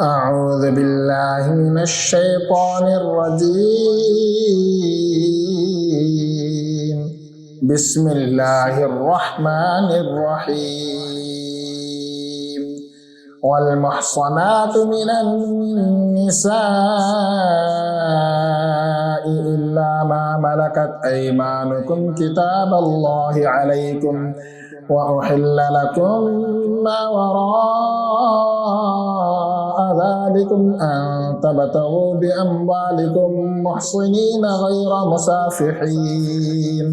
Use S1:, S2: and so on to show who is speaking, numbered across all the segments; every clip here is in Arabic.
S1: أعوذ بالله من الشيطان الرجيم. بسم الله الرحمن الرحيم. والمحصنات من النساء إلا ما ملكت أيمانكم كتاب الله عليكم وأحل لكم ما وراء ذلكم أن تبتغوا بأموالكم محصنين غير مسافحين،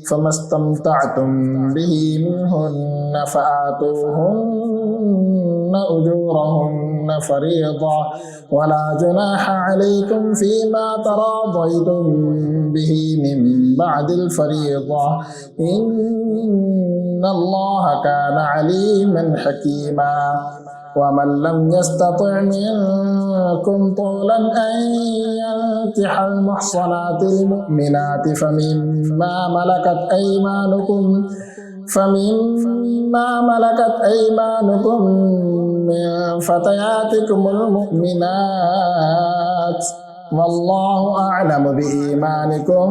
S1: فما استمتعتم به منهن فآتوهن أجورهن فريضة، ولا جناح عليكم فيما تراضيتم به من بعد الفريضة، إن الله كان عليما حكيما. ومن لم يستطع منكم طولا أن ينكح المحصنات المؤمنات فمما ملكت أيمانكم من فتياتكم المؤمنات، والله أعلم بإيمانكم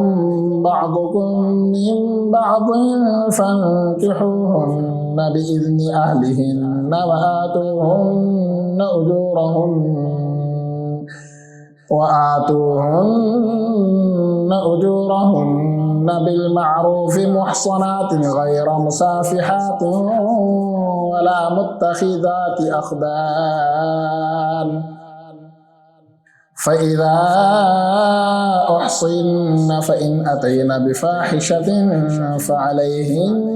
S1: بعضكم من بعض، فانكحوهن بإذن أهلهن وآتوهن أجورهن بالمعروف محصنات غير مسافحات ولا متخذات أخدان، فإذا أحصن فإن أتين بفاحشة فعليهن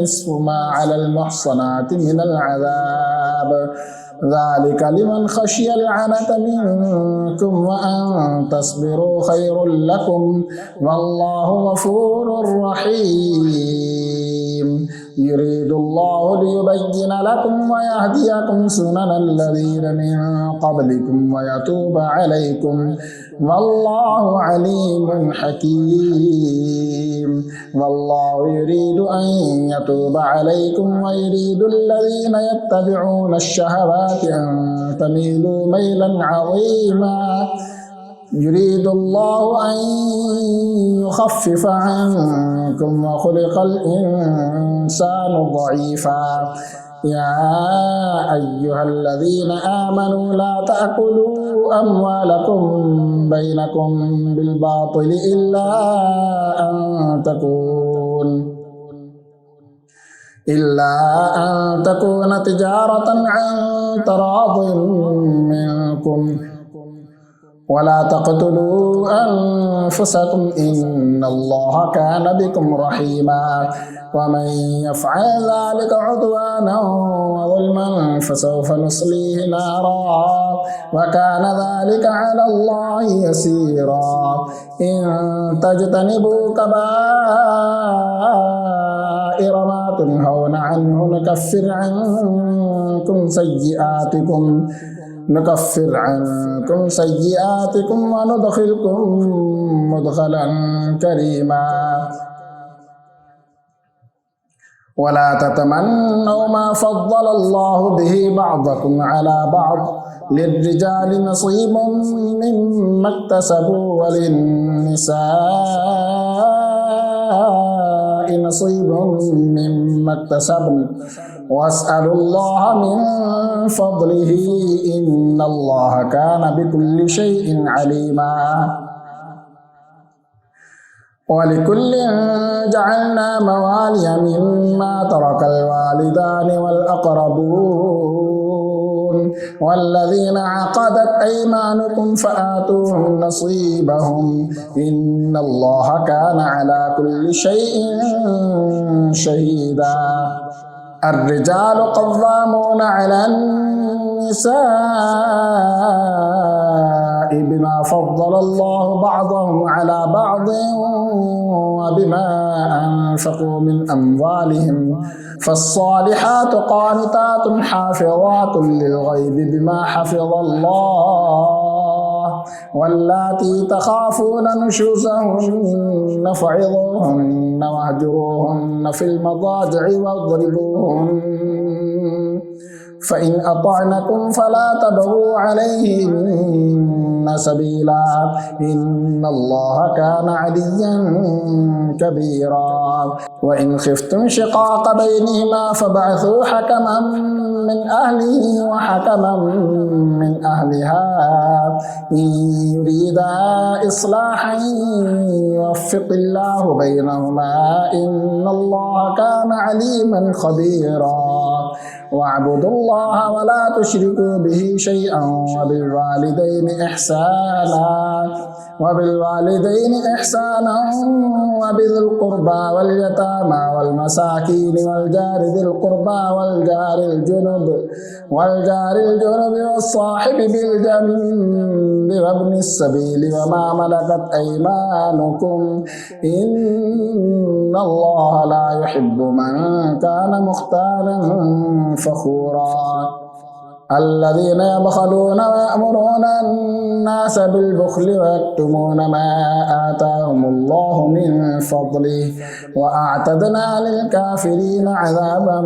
S1: نصف ما على المحصنات من العذاب، ذلك لمن خشي العنة منكم، وأن تصبروا خير لكم، والله غفور رحيم. يريد الله ليبين لكم ويهديكم سنن الذين من قبلكم ويتوب عليكم، والله عليم حكيم. والله يريد أن يتوب عليكم ويريد الذين يتبعون الشهوات أن تميلوا ميلا عظيما. يريد الله أن يخفف عنكم وخلق الإنسان ضعيفا. يا أيها الذين آمنوا لا تأكلوا أموالكم بينكم بالباطل إلا أن تكون تجارة عن تراض منكم، ولا تقتلوا أنفسكم إن الله كان بكم رحيما. ومن يفعل ذلك عدوانا وظلما فسوف نصليه نارا، وكان ذلك على الله يسيرا. إن تجتنبوا كبائر ما تنهون عنه نكفر عنكم سيئاتكم وندخلكم مدخلا كريما. ولا تتمنوا ما فضل الله به بعضكم على بعض، للرجال نصيب مما اكتسبوا وللنساء نصيب مما اكتسبن، واسألوا الله من فضله إن الله كان بكل شيء عليما. ولكل جعلنا موالي مما ترك الوالدان والأقربون والذين عقدت أيمانكم فآتوهم نصيبهم، إن الله كان على كل شيء شهيدا. الرجال قوامون على النساء بما فضل الله بعضهم على بعض وبما أنفقوا من أموالهم، فالصالحات قانتات حافظات للغيب بما حفظ الله، واللاتي تخافون نشوزهن فعظوهن واهجروهن في المضاجع واضربوهن فإن أطعنكم فلا تبغوا عليهن سبيلا إن الله كان عليا كبيرا وإن خفتم شقاق بينهما فابعثوا حكما من أهله وحكما من أهلها إن يريدا إصلاحا يوفق الله بينهما إن الله كان عليما خبيرا واعبدوا الله ولا تشركوا به شيئا وبالوالدين إحسانا وبذي القربى واليتامى والمساكين والجار ذي القربى والجار الجنب والصاحب بالجنب وابن السبيل وما ملكت أيمانكم إن الله لا يحب من كان مختالا فخورا الذين يبخلون ويأمرون الناس بالبخل ويكتمون ما آتاهم الله من فضله وأعتدنا للكافرين عذابا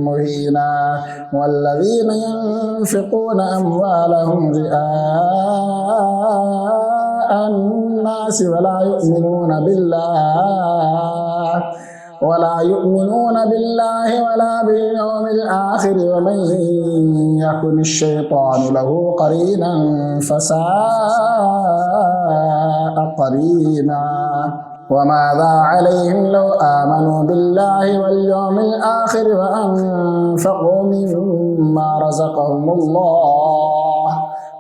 S1: مهينا والذين ينفقون أموالهم رئاء الناس ولا يؤمنون بالله ولا باليوم الآخر ومن يكن الشيطان له قرينا فساء قرينا وماذا عليهم لو آمنوا بالله واليوم الآخر وأنفقوا مما رزقهم الله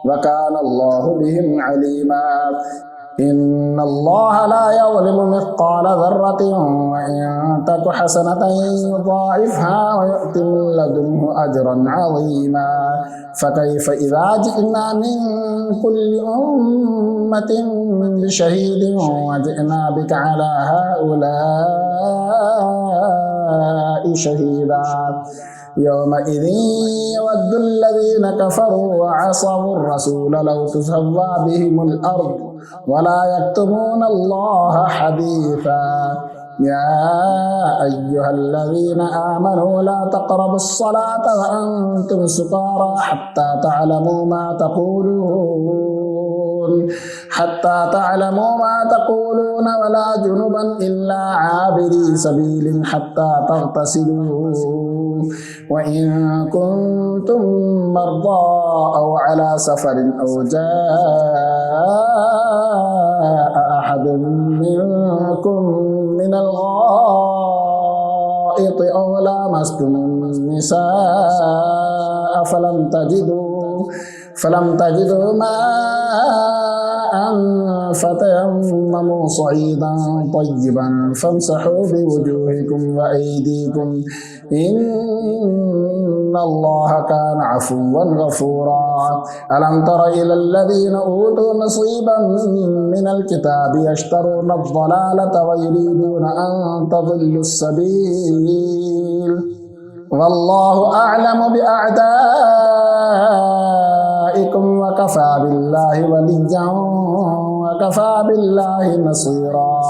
S1: وكان الله بهم عليما إن الله لا يظلم مثقال ذرة وإن تك حسنة يضاعفها ويؤت من لدنه أجرا عظيما فكيف إذا جئنا من كل أمة بشهيد وجئنا بك على هؤلاء شهيدا يومئذ يود الذين كفروا وعصوا الرسول لو تسوى بهم الأرض ولا يكتمون الله حديثا يا أيها الذين آمنوا لا تقربوا الصلاة وأنتم سكارى حتى تعلموا ما تقولون ولا جنبا إلا عابري سبيل حتى تغتسلوا وإن كنتم مرضى أو على سفر أو جاء أحد منكم من الغائط أو لامستم النساء فلم تجدوا ماء فتيمموا صعيدا طيبا فامسحوا بوجوهكم وأيديكم إن الله كان عفوا غفورا ألم تر إلى الذين أوتوا نصيبا من الكتاب يشترون الضلالة ويريدون أن تضلوا السبيل والله أعلم بأعدائكم وكفى بالله وليا وكفى بالله نصيرا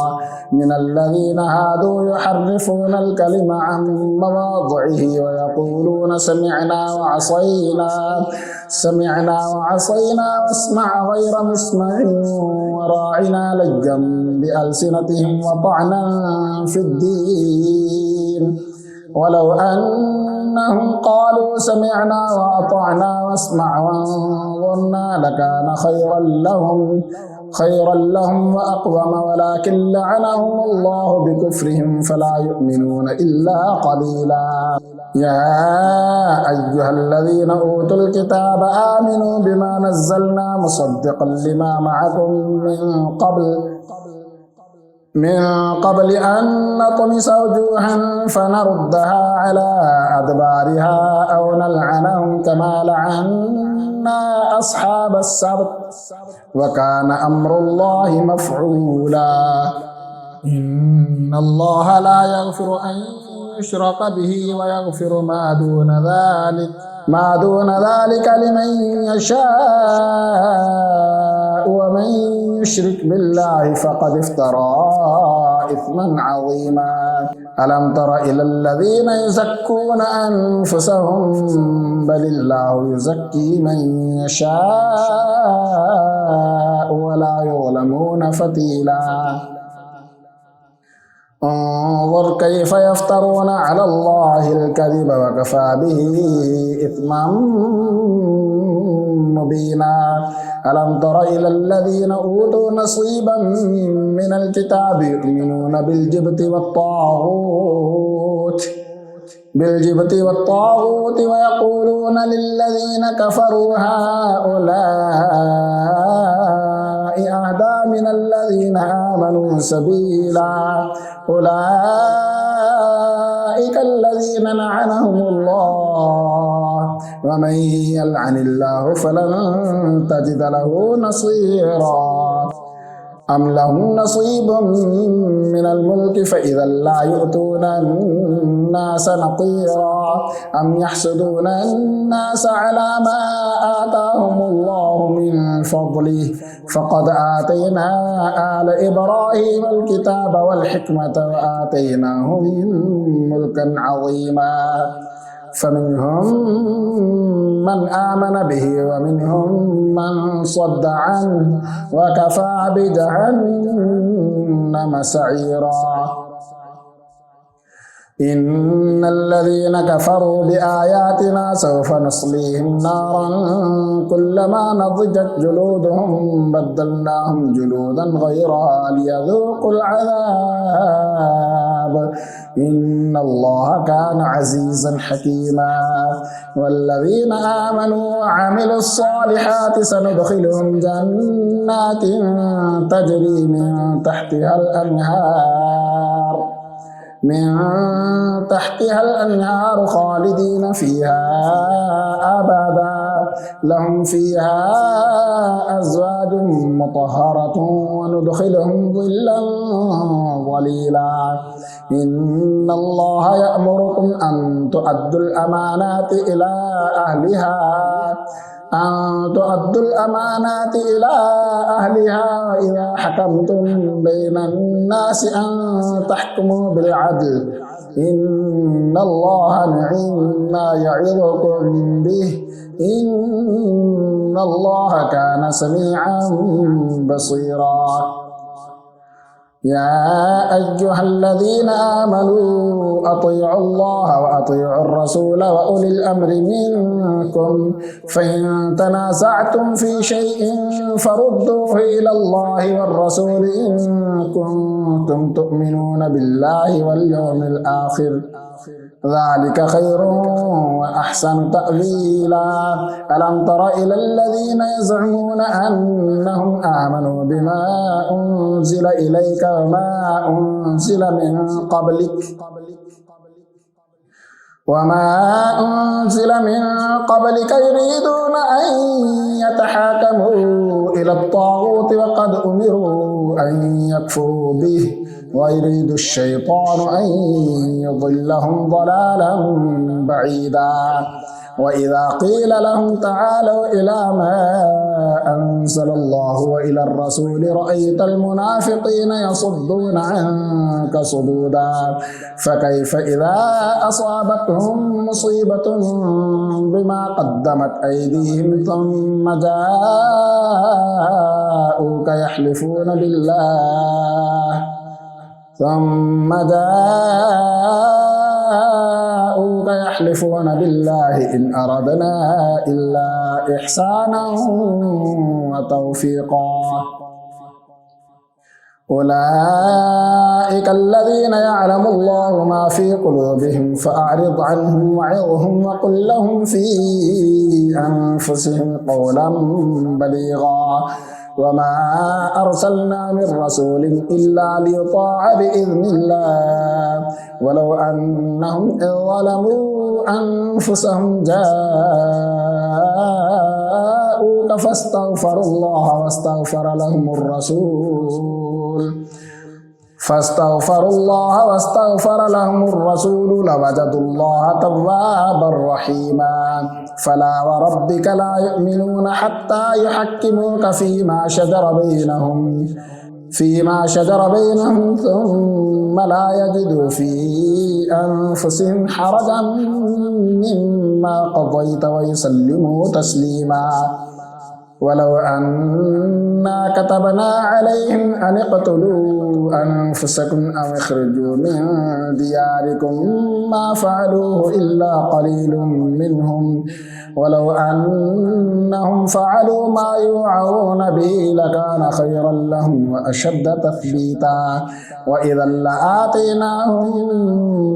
S1: من الذين هادوا يحرفون الكلم عن مواضعه ويقولون سمعنا وعصينا واسمع غير مسمع وراعنا لجا بألسنتهم وطعنا في الدين ولو أنهم قالوا سمعنا وأطعنا واسمع وانظرنا لكان خيرا لهم وأقوم ولكن لعنهم الله بكفرهم فلا يؤمنون إلا قليلا يا أيها الذين أوتوا الكتاب آمنوا بما نزلنا مصدقا لما معكم من قبل أن نطمس وجوها فنردها على أدبارها أو نلعنهم كما لعنا أصحاب السبت وكان أمر الله مفعولا إن الله لا يغفر أن يشرك به ويغفر ما دون ذلك لمن يشاء ومن يشرك بالله فقد افترى إثما عظيما ألم تر إلى الذين يزكون أنفسهم بل الله يزكي من يشاء ولا يظلمون فتيلا انظر كيف يفترون على الله الكذب وكفى به إثما مبينا ألم تر إلى الذين أوتوا نصيبا من الكتاب يؤمنون بالجبت والطاغوت ويقولون للذين كفروا هؤلاء أهدى من الذين آمنوا سبيلا أولئك الذين لعنهم الله ومن يلعن الله فلن تجد له نصيرا أم لهم نصيب من الملك فإذا لا يؤتون الناس نقيرا أم يحسدون الناس على ما آتاهم الله من فضله فقد آتينا آل إبراهيم الكتاب والحكمة وآتيناهم ملكا عظيما فمنهم من آمن به ومنهم من صد عنه وكفى بجهنم سعيرا إن الذين كفروا بآياتنا سوف نصليهم نارا كلما نضجت جلودهم بدلناهم جلودا غيرها ليذوقوا العذاب إن الله كان عزيزا حكيما والذين آمنوا وعملوا الصالحات سندخلهم جنات تجري من تحتها الأنهار خالدين فيها أبدا لهم فيها أزواج مطهرة وندخلهم ظلا ظليلا إن الله يأمركم أن تؤدوا الأمانات إلى أهلها وإذا حكمتم بين الناس أن تحكموا بالعدل إن الله نعم ما يعظكم به إن الله كان سميعا بصيرا يا أيها الذين آمنوا أطيعوا الله وأطيعوا الرسول وأولي الأمر منكم فإن تنازعتم في شيء فردوه إلى الله والرسول إن كنتم تؤمنون بالله واليوم الآخر ذلك خير وأحسن تأويلا ألم تر إلى الذين يزعمون أنهم آمنوا بما أنزل إليك وما أنزل من قبلك يريدون أن يتحاكموا إلى الطاغوت وقد أمروا أن يكفروا به ويريد الشيطان أن يضلهم ضلالا بعيدا وإذا قيل لهم تعالوا إلى ما أنزل الله وإلى الرسول رأيت المنافقين يصدون عنك صدودا فكيف إذا أصابتهم مصيبة بما قدمت أيديهم ثم جاءوك يحلفون بالله إن أردنا إلا إحسانا وتوفيقا أولئك الذين يعلم الله ما في قلوبهم فأعرض عنهم وعظهم وقل لهم في أنفسهم قولا بليغا وما أرسلنا من رسول إلا ليطاع بإذن الله ولو أنهم إذ ظلموا أنفسهم جاءوك فاستغفروا الله واستغفر لهم الرسول لوجدوا الله توابا رحيما فلا وربك لا يؤمنون حتى يحكموك فيما شجر بينهم فيما شجر بينهم ثم لا يجدوا في أنفسهم حرجا مما قضيت ويسلموا تسليما. ولو أنا كتبنا عليهم أن اقتلوا أنفسكم أو اخرجوا من دياركم ما فعلوه إلا قليل منهم ولو أنهم فعلوا ما يوعظون به لكان خيرا لهم وأشد تثبيتا وإذا لآتيناهم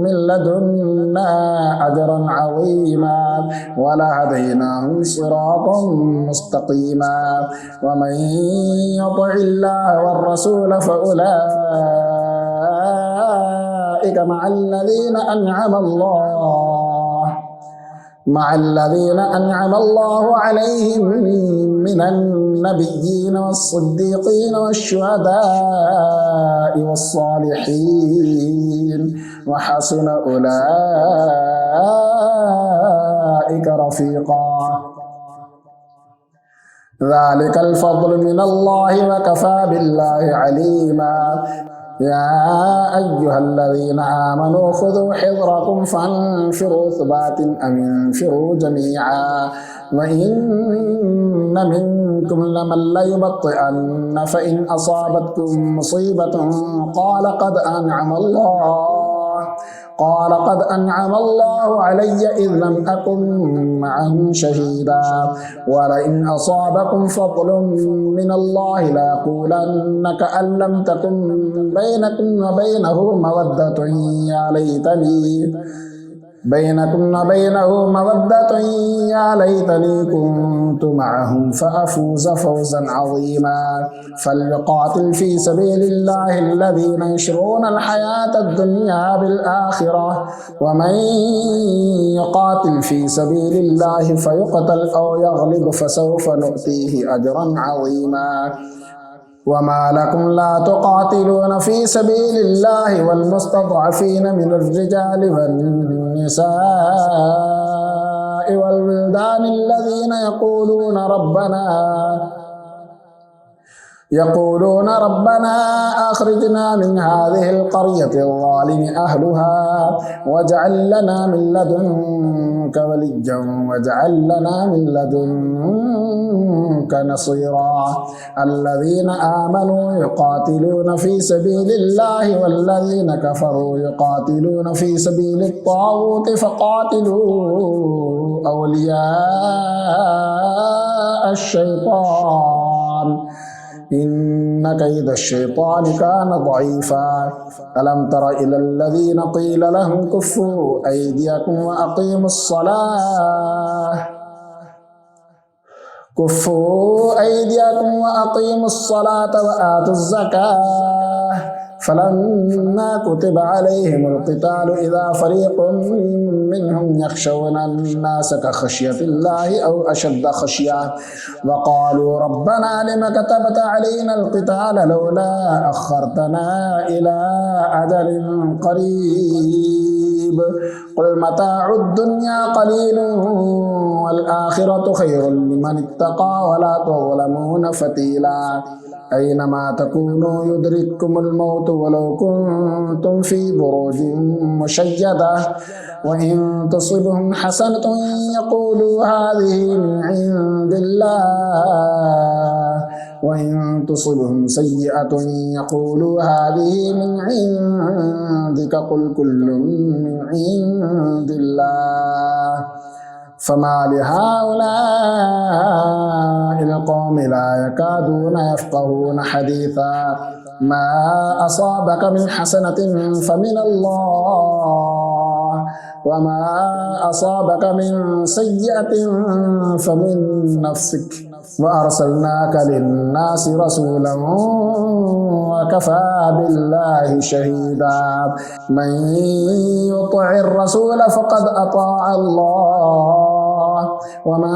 S1: من لدنا أجرا عظيما ولهديناهم صراطا مستقيما. ومن يطع الله والرسول فأولئك مع الذين أنعم الله عليهم من النبيين والصديقين والشهداء والصالحين وحسن أولئك رفيقا. ذلك الفضل من الله وكفى بالله عليما. يا أيها الذين آمنوا خذوا حذركم فانفروا ثبات أو انفروا جميعا وإن منكم لمن ليبطئن فإن أصابتكم مصيبة قال قد أنعم الله علي إذ لم أكن معهم شهيدا ولئن أصابكم فضل من الله ليقولن كأن لم تكن بينكم وبينه مودة يا ليتني كنت معهم فأفوز فوزا عظيما. فليقاتل في سبيل الله الذين يشرون الحياة الدنيا بالآخرة ومن يقاتل في سبيل الله فيقتل أو يغلب فسوف نؤتيه أجرا عظيما. وما لكم لا تقاتلون في سبيل الله والمستضعفين من الرجال والنساء والولدان الذين يقولون ربنا أخرجنا من هذه القرية الظالم أهلها واجعل لنا من لدنك وليا واجعل لنا من لدنك نصيرا. الذين آمنوا يقاتلون في سبيل الله والذين كفروا يقاتلون في سبيل الطاغوت فقاتلوا أولياء الشيطان إن كيد الشيطان كان ضعيفا. ألم تر إلى الذين قيل لهم كفوا أيديكم وأقيموا الصلاة وآتوا الزكاة فلما كتب عليهم القتال إذا فريق منهم يخشون الناس كخشية الله أو أشد خشية وقالوا ربنا لم كتبت علينا القتال لولا أخرتنا إلى أجل قريب قل متاع الدنيا قليل والآخرة خير لمن اتقى ولا تظلمون فتيلا. أينما تكونوا يدرككم الموت ولو كنتم في بروج مشيدة وإن تصبهم حسنة يقولوا هذه من عند الله وإن تصبهم سيئة يقولوا هذه من عندك قل كل من عند الله. فما لهؤلاء القوم لا يكادون يفقهون حديثا. ما أصابك من حسنة فمن الله وما أصابك من سيئة فمن نفسك وأرسلناك للناس رسولا وكفى بالله شهيدا. من يطع الرسول فقد أطاع الله ومن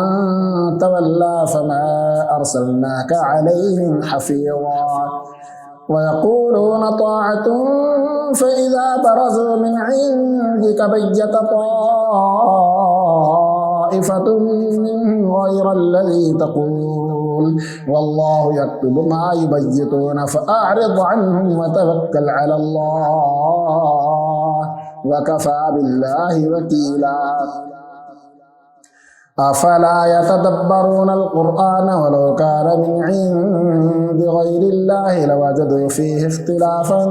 S1: تولى فما أرسلناك عليهم حفيظا. ويقولون طاعة فإذا برزوا من عندك بيت طائفة منهم غير الذي تقول والله يكتب ما يبيتون فأعرض عنهم وتوكل على الله وكفى بالله وكيلا أفلا يتدبرون القرآن ولو كان من عند غير الله لوجدوا فيه اختلافا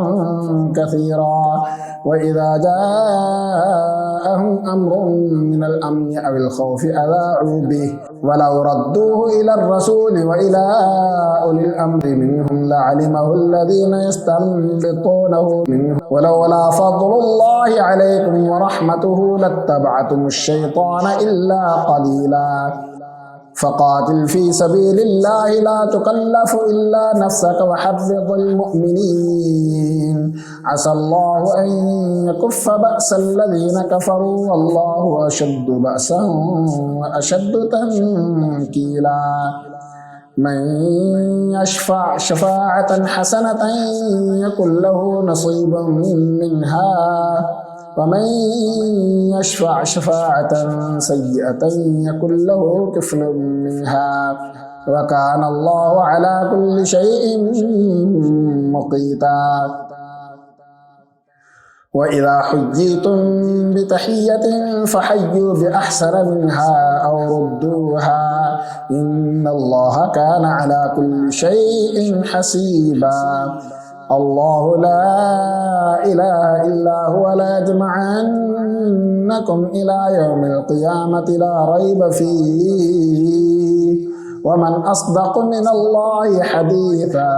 S1: كثيرا وإذا جاءهم أمر من الأمن أو الخوف أذاعوا به ولو ردوه إلى الرسول وإلى أولي الأمر منهم لعلمه الذين يستنبطونه منهم ولولا فضل الله عليكم ورحمته لاتبعتم الشيطان إلا قليلا فقاتل في سبيل الله لا تكلف إلا نفسك وحرض المؤمنين عسى الله أن يكف بأس الذين كفروا والله أشد بأسا وأشد تنكيلا من يشفع شفاعة حسنة يكن له نصيب منها ومن يشفع شفاعة سيئة يكن له كفل منها وكان الله على كل شيء مقيتا وإذا حييتم بتحية فحيوا بأحسن منها أو ردوها إن الله كان على كل شيء حسيبا الله لا إله إلا هو ليجمعنكم إلى يوم القيامة لا ريب فيه ومن أصدق من الله حديثا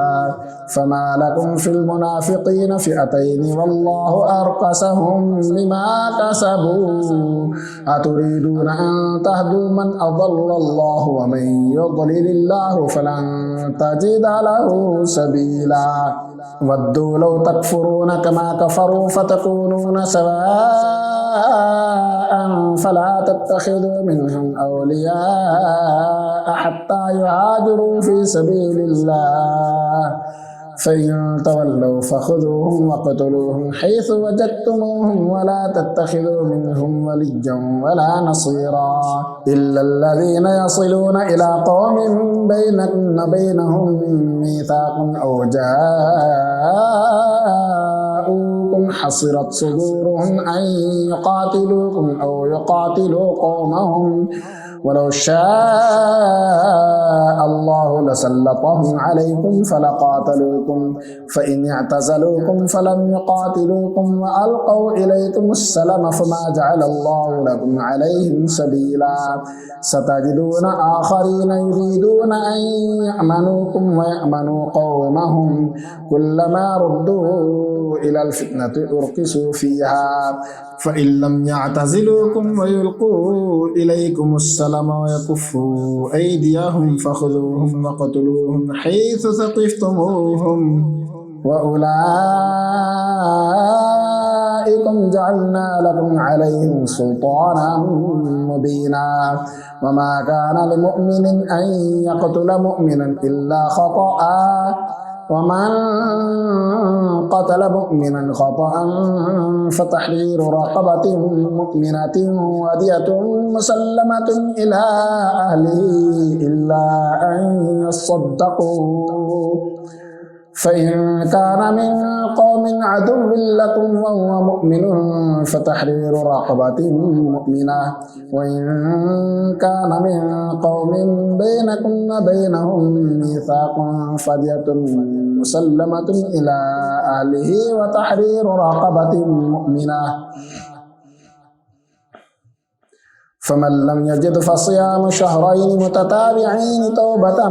S1: فما لكم في المنافقين فئتين والله أركسهم بما كسبوا أتريدون أن تهدوا من أضل الله ومن يضلل الله فلن تجد له سبيلا ودوا لو تكفرون كما كفروا فتكونون سواء فلا تتخذوا منهم أولياء حتى يهاجروا في سبيل الله فإن تولوا فخذوهم وقتلوهم حيث وجدتموهم ولا تتخذوا منهم وليا ولا نصيرا إلا الذين يصلون إلى قوم بينكم وبينهم ميثاق أو جاءوكم حصرت صدورهم أن يقاتلوكم أو يقاتلوا قومهم ولو شاء الله لسلطهم عليكم فلقاتلوكم فإن اعتزلوكم فلم يقاتلوكم وألقوا إليكم السلم فما جعل الله لكم عليهم سبيلا ستجدون آخرين يريدون أن يأمنوكم ويأمنوا قومهم كلما ردوا إلى الفتنة أركسوا فيها فإن لم يعتزلوكم ويلقوا إليكم السلم ويكفوا أيديهم فخذوهم وقتلوهم حيث ثقفتموهم وأولئكم جعلنا لكم عليهم سلطانا مبينا وما كان لمؤمن أن يقتل مؤمنا إلا خطأ ومن قتل مؤمنا خطأ فتحرير رقبة مؤمنة ودية مسلمة إلى أهله إلا أن يصدقوا فإن كان من قوم عدو لكم وهو مؤمن فتحرير رقبة مؤمنة وإن كان من قوم بينكم وبينهم ميثاق فدية مسلمة إلى أهله وتحرير رقبة مؤمنة فمن لم يجد فصيام شهرين متتابعين توبة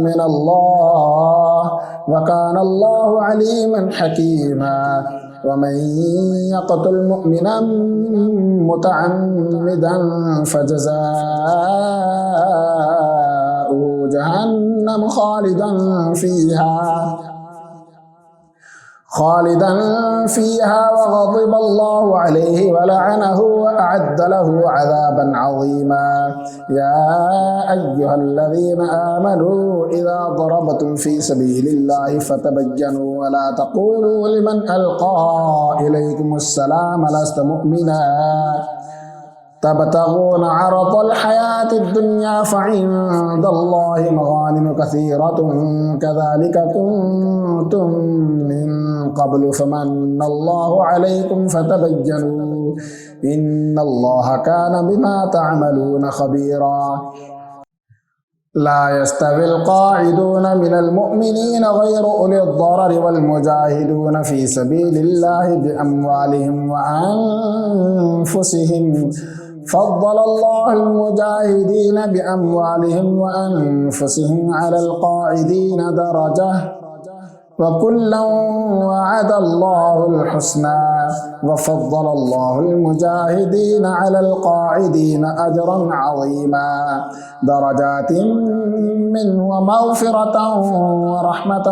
S1: من الله وكان الله عليما حكيما ومن يقتل مؤمنا متعمدا فجزاؤه جهنم خالدا فيها وغضب الله عليه ولعنه وأعد له عذابا عظيما يا أيها الذين آمنوا إذا ضربتم في سبيل الله فتبينوا ولا تقولوا لمن ألقى إليكم السلام لست مؤمنا تبتغون عرض الحياة الدنيا فعند الله مغانم كثيرة كذلك كنتم من قبل فمن الله عليكم فتبينوا إن الله كان بما تعملون خبيرا لا يستوي القاعدون من المؤمنين غير أولي الضرر والمجاهدون في سبيل الله بأموالهم وأنفسهم فضل الله المجاهدين بأموالهم وأنفسهم على القاعدين درجة وكلا وعد الله الحسنى وفضل الله المجاهدين على القاعدين أجرا عظيما درجات منه ومغفرة ورحمة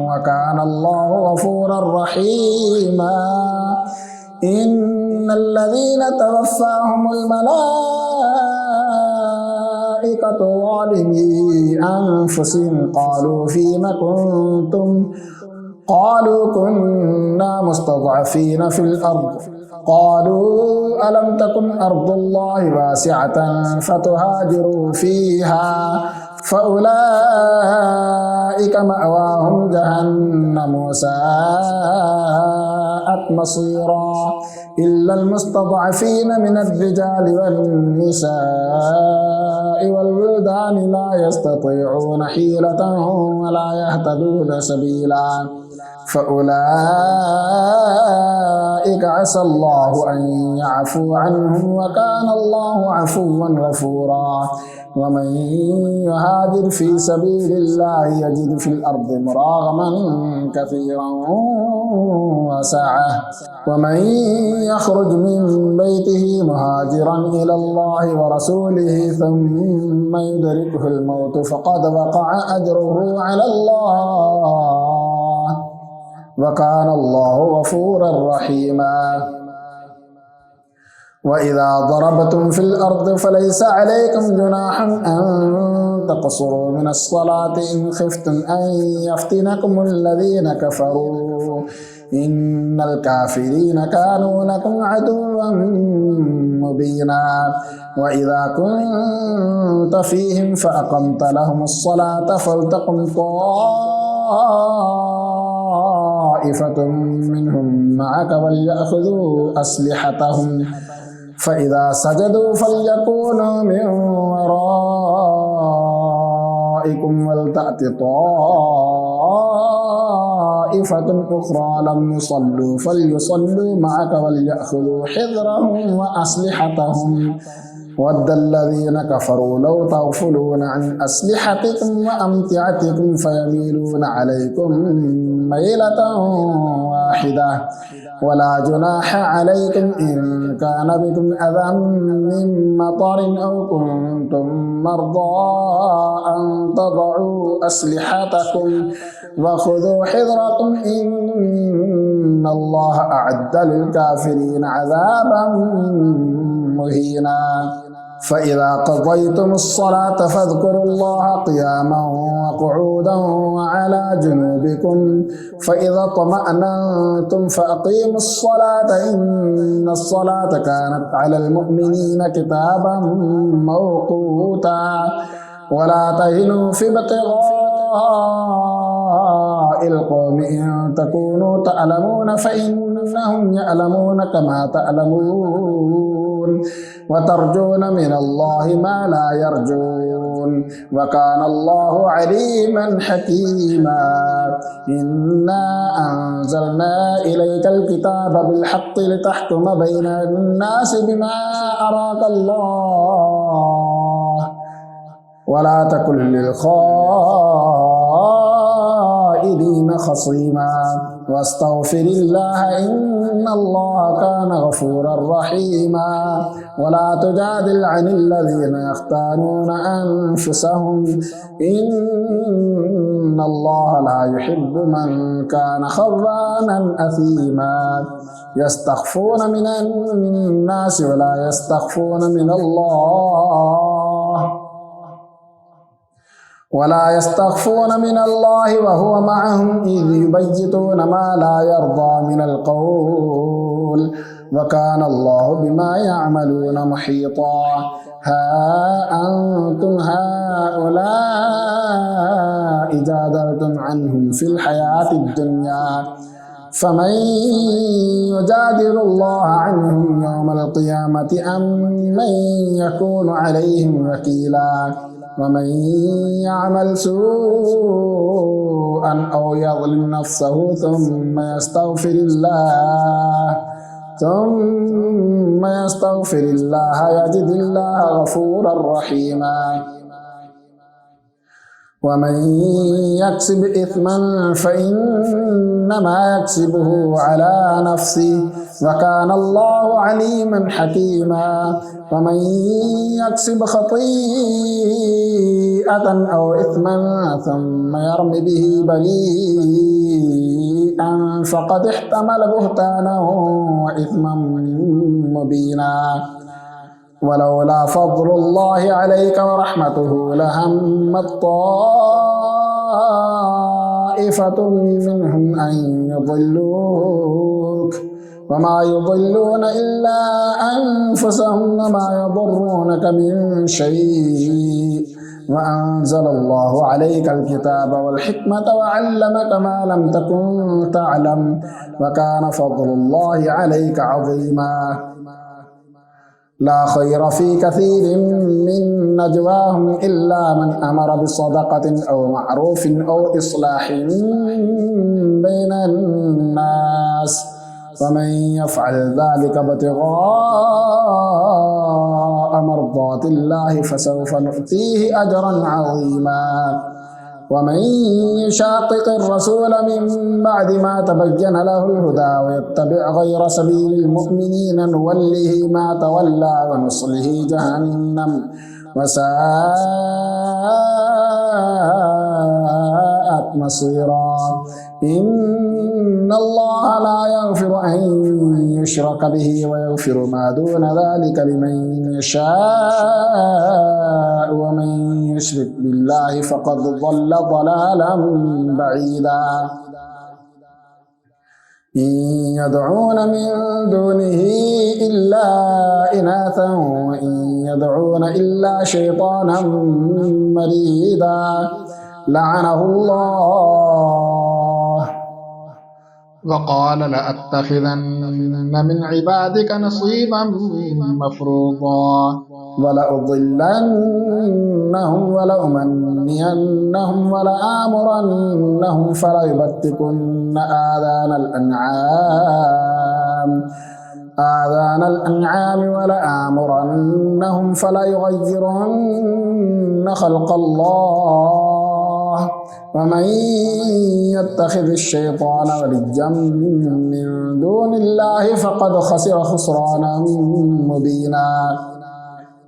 S1: وكان الله غفورا رحيما إن الذين توفاهم الملائكة ظالمي أنفسهم قالوا فيم كنتم قالوا كنا مستضعفين في الأرض قالوا ألم تكن أرض الله واسعة فتهاجروا فيها فأولئك مأواهم جهنم وساءت مصيرا إلا المستضعفين من الرجال والنساء والولدان لا يستطيعون حيلة ولا يهتدون سبيلا فأولئك عسى الله أن يعفو عنهم وكان الله عفوا غفورا ومن يهاجر في سبيل الله يجد في الأرض مراغما كثيرا وسعة ومن يخرج من بيته مهاجرا إلى الله ورسوله ثم يدركه الموت فقد وقع أجره على الله وكان الله غفورا رحيما وإذا ضربتم في الأرض فليس عليكم جناح أن تقصروا من الصلاة إن خفتم أن يفتنكم الذين كفروا إن الكافرين كانوا لكم عدوا مبينا وإذا كنت فيهم فأقمت لهم الصلاة فلتقم طائفة منهم معك وليأخذوا أسلحتهم فإذا سجدوا فليكونوا من ورائكم ولتأت طائفة أخرى لم يصلوا فليصلوا معك وليأخذوا حذرهم وأسلحتهم ود الذين كفروا لو تغفلون عن أسلحتكم وأمتعتكم فيميلون عليكم ميلة واحدة ولا جناح عليكم إن كان بكم أذى من مطر أو كنتم مرضى أن تضعوا أسلحتكم وخذوا حذركم إن الله أعد للكافرين عذابا مهينا فإذا قضيتم الصلاة فاذكروا الله قياما وقعودا وعلى جنوبكم فإذا اطمأننتم فأقيموا الصلاة إن الصلاة كانت على المؤمنين كتابا موقوتا ولا تهنوا في ابتغاء القوم إن تكونوا تعلمون فإنهم يعلمون كما تعلمون وترجون من الله ما لا يرجون وكان الله عليما حكيما إنا أنزلنا إليك الكتاب بالحق لتحكم بين الناس بما أراك الله ولا تكن للخائنين خصيما واستغفر الله إن الله كان غفورا رحيما ولا تجادل عن الذين يختانون أنفسهم إن الله لا يحب من كان خوانا أثيما يستخفون من الناس ولا يستخفون من الله وهو معهم إذ يبيتون ما لا يرضى من القول وكان الله بما يعملون محيطا. ها أنتم هؤلاء جادلتم عنهم في الحياة الدنيا فمن يجادل الله عنهم يوم القيامة أم من يكون عليهم وكيلا. ومن يعمل سوءا أو يظلم نفسه ثم يستغفر الله يجد الله غفورا رحيما. ومن يكسب إثما فإنما يكسبه على نفسه وكان الله عليما حكيما. ومن يكسب خطيئة أو إثما ثم يرم به بريئا فقد احتمل بهتانا وإثما مبينا. ولولا فضل الله عليك ورحمته لهمت طائفة منهم أن يضلوك وما يضلون إلا أنفسهم وما يضرونك من شيء وأنزل الله عليك الكتاب والحكمة وعلمك ما لم تكن تعلم وكان فضل الله عليك عظيما. لا خير في كثير من نجواهم إلا من أمر بصدقة أو معروف أو إصلاح بين الناس ومن يفعل ذلك ابتغاء مرضات الله فسوف نؤتيه أجرا عظيما. ومن يشاقق الرسول من بعد ما تبين له الهدى ويتبع غير سبيل المؤمنين نوله ما تولى ونصله جهنم وساءت مصيرا. إن الله لا يغفر أن يشرك به ويغفر ما دون ذلك لمن يشاء ومن يشرك بالله فقد ضل ضلالا بعيدا. إن يدعون من دونه إلا إناثا وإن يدعون إلا شيطانا مريدا لعنه الله وقال لأتخذن من عبادك نصيبا مفروضا ولأضلنهم ولأمنينهم ولآمرنهم فليبتكن آذان الأنعام ولآمرنهم فليغيرن خلق الله ومن يتخذ الشيطان وليا من دون الله فقد خسر خسرانا مبينا.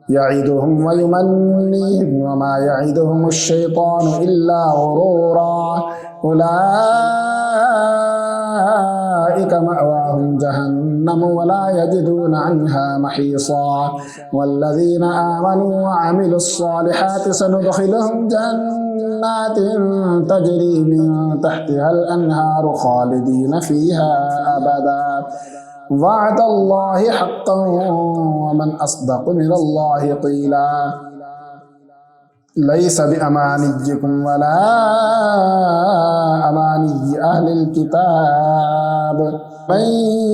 S1: يعدهم ويمنيهم وما يعدهم الشيطان إلا غرورا. أولئك مأواهم جهنم ولا يجدون عنها محيصا. والذين آمنوا وعملوا الصالحات سندخلهم جنات تجري من تحتها الأنهار خالدين فيها أبدا وعد الله حقا ومن أصدق من الله قيلا. ليس بأمانيكم ولا أماني أهل الكتاب من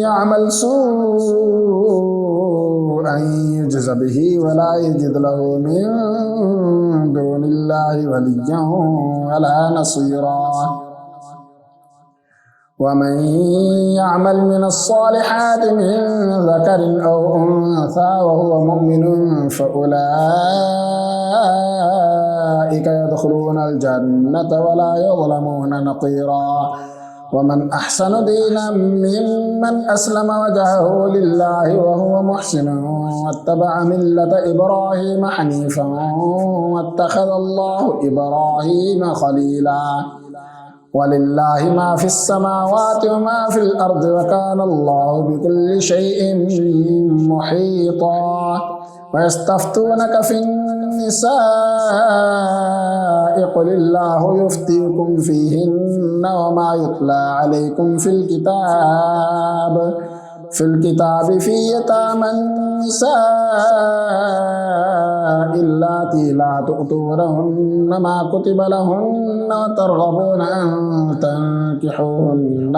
S1: يعمل سوءا يجز به ولا يجد له من دون الله وليا ولا نصيرا. ومن يعمل من الصالحات من ذكر أو أنثى وهو مؤمن فأولئك يدخلون الجنة ولا يظلمون نقيرا. ومن أحسن دينا ممن أسلم وجهه لله وهو محسن واتبع ملة إبراهيم حنيفا واتخذ الله إبراهيم خليلا. ولله ما في السماوات وما في الأرض وكان الله بكل شيء محيطا. ويستفتونك في النساء قل الله يفتيكم فيهن وما يتلى عليكم في الكتاب في الكتاب في يتامى النساء اللاتي لا تؤتونهن ما كتب لهن وترغبون أن تنكحوهن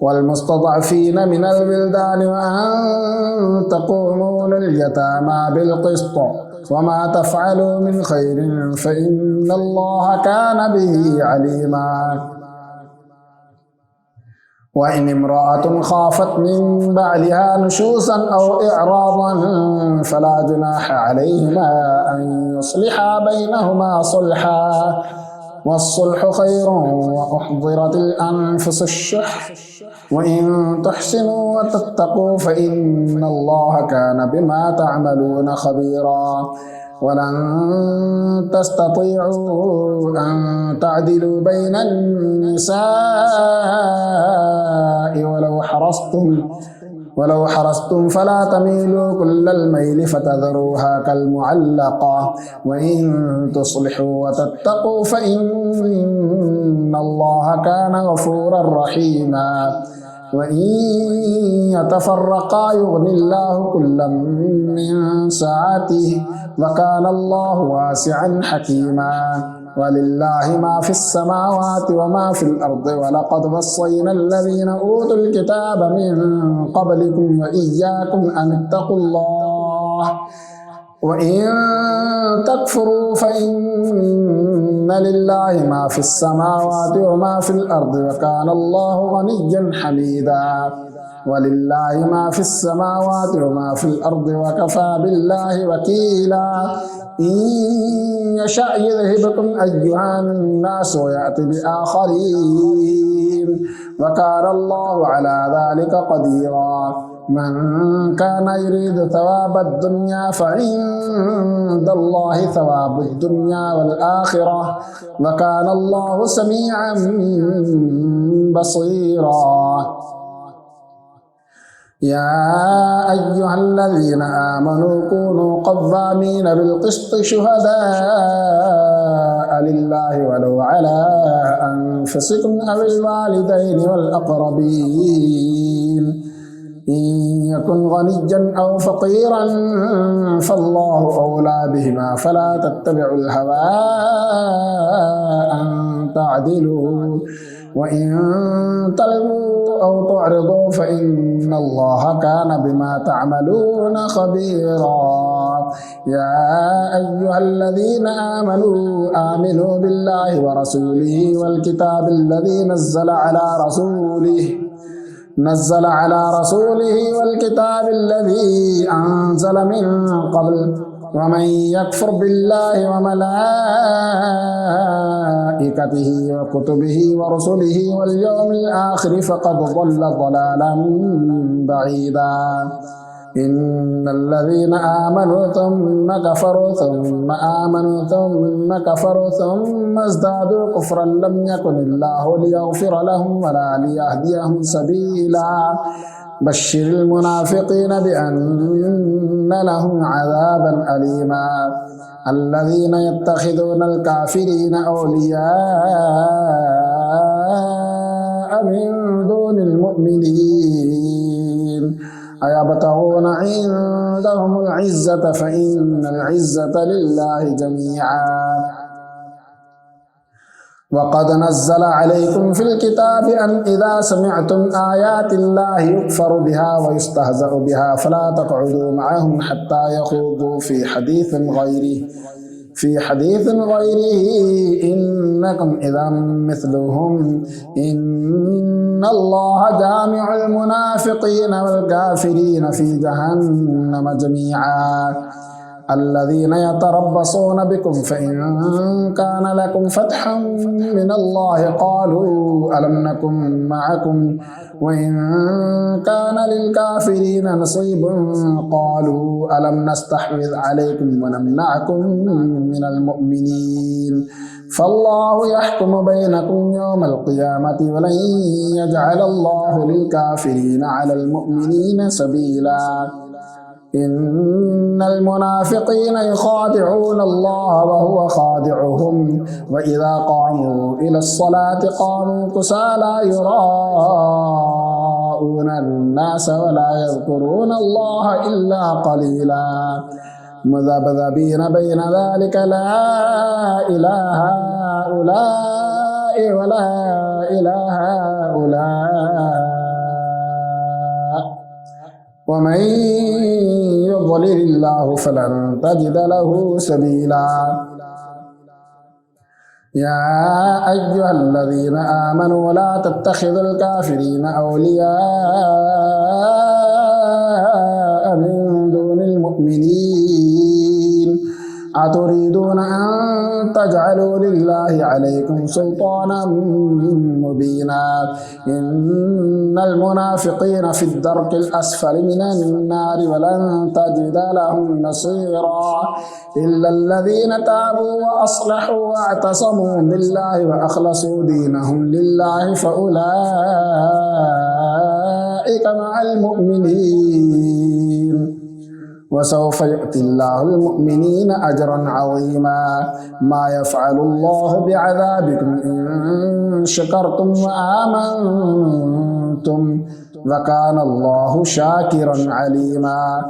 S1: والمستضعفين من البلدان وأن تقوموا لليتامى بالقسط وما تفعلوا من خير فإن الله كان به عليما. وإن امرأة خافت من بعدها نشوزا أو إعراضا فلا جناح عليهما أن يصلحا بينهما صلحا والصلح خير وأحضرت الأنفس الشح وإن تحسنوا وتتقوا فإن الله كان بما تعملون خبيرا. ولن تستطيعوا أن تعدلوا بين النساء ولو حرصتم فلا تميلوا كل الميل فتذروها كالمعلقة وإن تصلحوا وتتقوا فإن الله كان غفورا رحيما. وإن يتفرقا يغني الله كلا من سعته وكان الله واسعا حكيما. ولله ما في السماوات وما في الأرض ولقد وصينا الذين أوتوا الكتاب من قبلكم وإياكم أن اتقوا الله وإن تكفروا فإن لله ما في السماوات وما في الأرض وكان الله غنيا حميدا. ولله ما في السماوات وما في الأرض وكفى بالله وكيلا. إن يشأ يذهبكم أيها الناس ويأتي بآخرين وكان الله على ذلك قديرا. من كان يريد ثواب الدنيا فعند الله ثواب الدنيا والآخرة وكان الله سميعا بصيرا. يا أيها الذين آمنوا كونوا قوامين بالقسط شهداء لله ولو على أنفسكم أو الوالدين والأقربين إن يكن غنيا أو فقيرا فالله أولى بهما فلا تتبعوا الهوى أن تعدلوا وإن تلووا أو تعرضوا فإن الله كان بما تعملون خبيرا. يا أيها الذين آمنوا بالله ورسوله والكتاب الذي نزل على رسوله والكتاب الذي أنزل من قبل ومن يكفر بالله وملائكته وكتبه ورسله واليوم الآخر فقد ضل ضلالا بعيدا. إن الذين آمنوا ثم كفروا ثم آمنوا ثم كفروا ثم ازدادوا كفرا لم يكن الله ليغفر لهم ولا ليهديهم سبيلا. بشر المنافقين بأن لهم عذابا أليما. الذين يتخذون الكافرين أولياء من دون المؤمنين أيبتغون عندهم العزة فإن العزة لله جميعا. وقد نزل عليكم في الكتاب أن إذا سمعتم آيات الله يكفر بها ويستهزأ بها فلا تقعدوا معهم حتى يخوضوا في حديث غيره إنكم إذا مثلهم إن الله جامع المنافقين والكافرين في جهنم جميعا. الذين يتربصون بكم فإن كان لكم فتح من الله قالوا ألم نكن معكم وإن كان للكافرين نصيب قالوا ألم نستحوذ عليكم ونمنعكم من المؤمنين فالله يحكم بينكم يوم القيامة ولن يجعل الله للكافرين على المؤمنين سبيلا. إن المنافقين يخادعون الله وهو خادعهم وإذا قاموا إلى الصلاة قاموا كسالى يراءون الناس ولا يذكرون الله إلا قليلا مذبذبين بين ذلك لا إله هؤلاء ولا إله هؤلاء ومن يضلل الله فلن تجد له سبيلا يا أيها الذين آمنوا لا تتخذوا الكافرين أولياء من دون المؤمنين أتريدون أن تجعلوا لله عليكم سلطانا مبينا إن المنافقين في الدرك الأسفل من النار ولن تجد لهم نصيرا إلا الذين تابوا وأصلحوا واعتصموا بالله وأخلصوا دينهم لله فأولئك مع المؤمنين وسوف يؤتي الله المؤمنين أجرا عظيما ما يفعل الله بعذابكم إن شكرتم وآمنتم وكان الله شاكرا عليما